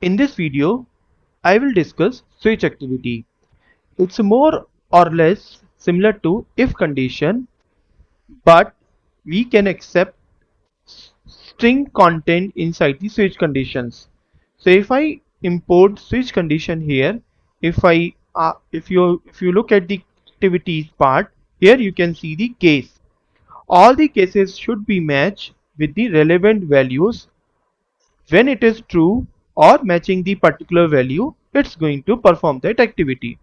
In this video, I will discuss switch activity. It's more or less similar to if condition, but we can accept string content inside the switch conditions. So if I import switch condition here, if you look at the activities part, here you can see the case. All the cases should be matched with the relevant values. When it is true or matching the particular value, it's going to perform that activity.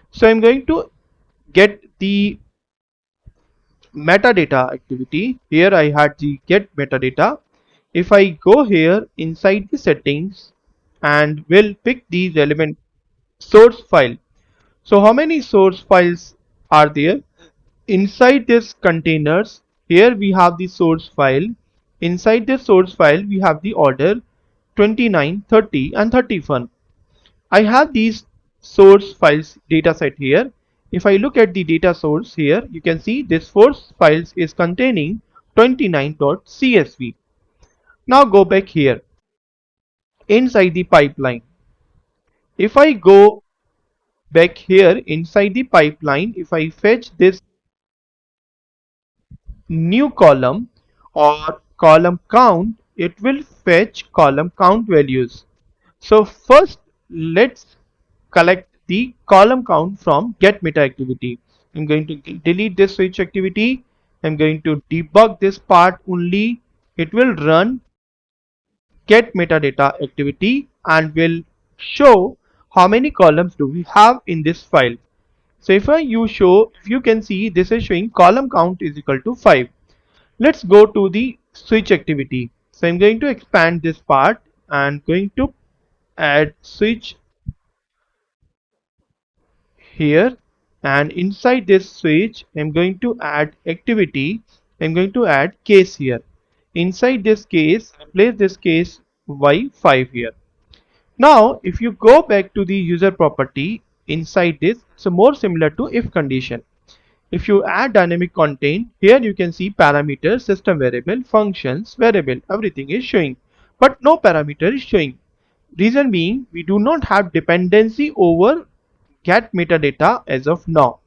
So I'm going to get the metadata activity. Here I had the get metadata. If I go here inside the settings and will pick the relevant source file. So how many source files are there? Inside this containers, here we have the source file. Inside the source file, we have the order 29, 30 and 31. I have these source files dataset here. If I look at the data source here, you can see this source files is containing 29.csv. Now go back here inside the pipeline. If I go back here inside the pipeline, if I fetch this new column or column count, it will fetch column count values. So first let's collect the column count from get meta activity. I'm going to delete this switch activity. I'm going to debug this part only. It will run get metadata activity and will show how many columns do we have in this file. So if you can see this is showing column count is equal to 5. Let's go to the switch activity. So I'm going to expand this part and going to add switch here, and inside this switch I'm going to add activity. I'm going to add case here. Inside this case, place this case y5 here. Now if you go back to the user property, inside this it's more similar to if condition. If you add dynamic content, here you can see parameters, system variable, functions, variable, everything is showing, but no parameter is showing. Reason being, we do not have dependency over get metadata as of now.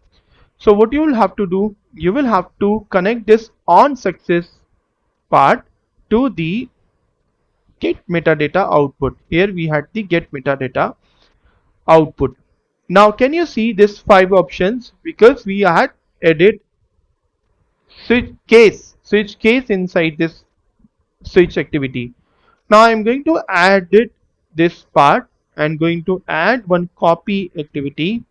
So what you will have to do, you will have to connect this on success part to the get metadata output. Here we had the get metadata output. Now can you see this 5 options, because we had added switch case inside this switch activity. Now I'm going to add this part and going to add one copy activity.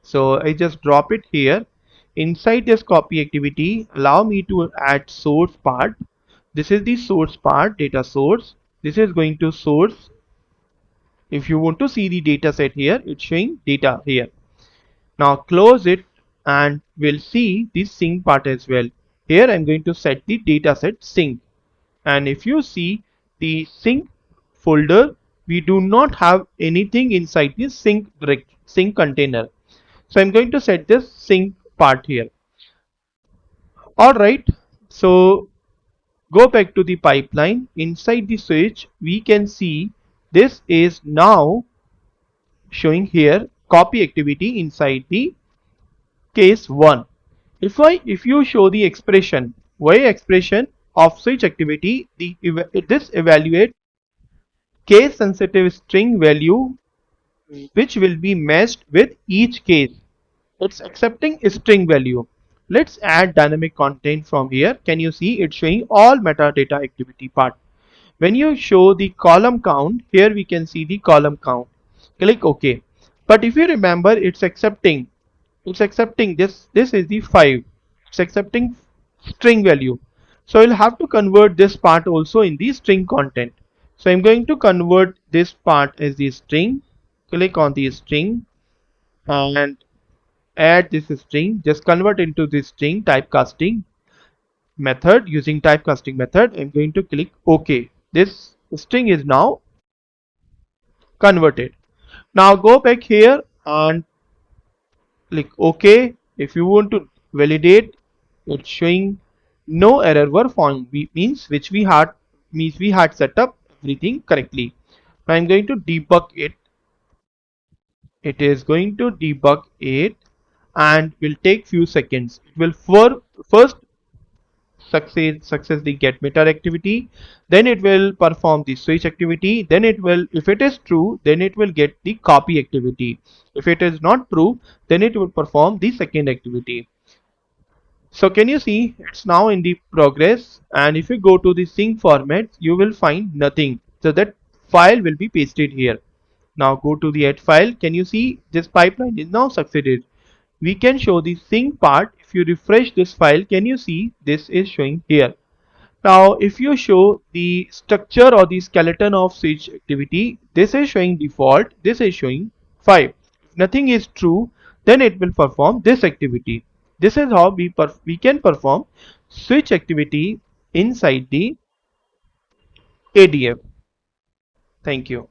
So I just drop it here. Inside this copy activity, allow me to add source part. This is the source part, data source. This is going to source. If you want to see the data set here, it's showing data here. Now close it and we'll see the sync part as well. Here I'm going to set the dataset sync. And if you see the sync folder, we do not have anything inside the sync container. So I'm going to set this sync part here. Alright, so go back to the pipeline. Inside the switch, we can see this is now showing here copy activity inside the case 1. If you show the expression, y expression of switch activity, this evaluate case sensitive string value which will be matched with each case. It's accepting a string value. Let's add dynamic content from here. Can you see it's showing all metadata activity part? When you show the column count, here we can see the column count. Click OK. But if you remember, it's accepting this is the 5. It's accepting string value. So you'll have to convert this part also in the string content. So I'm going to convert this part as the string. Click on the string and add this string. Just convert into this string typecasting method. Using typecasting method, I'm going to click OK. This string is now converted. Now go back here and click OK. If you want to validate, it's showing no error were found, means we had set up everything correctly. I'm going to debug it. It is going to debug it and will take few seconds. It will first success the get method activity, then it will perform the switch activity, then it will, if it is true, then it will get the copy activity. If it is not true, then it will perform the second activity. So can you see it's now in the progress, and if you go to the sync format you will find nothing, so that file will be pasted here. Now go to the add file. Can you see this pipeline is now succeeded? We can show the sync part. If you refresh this file, can you see this is showing here? Now if you show the structure or the skeleton of switch activity, this is showing default, this is showing 5. If nothing is true, then it will perform this activity. This is how we can perform switch activity inside the ADF. Thank you.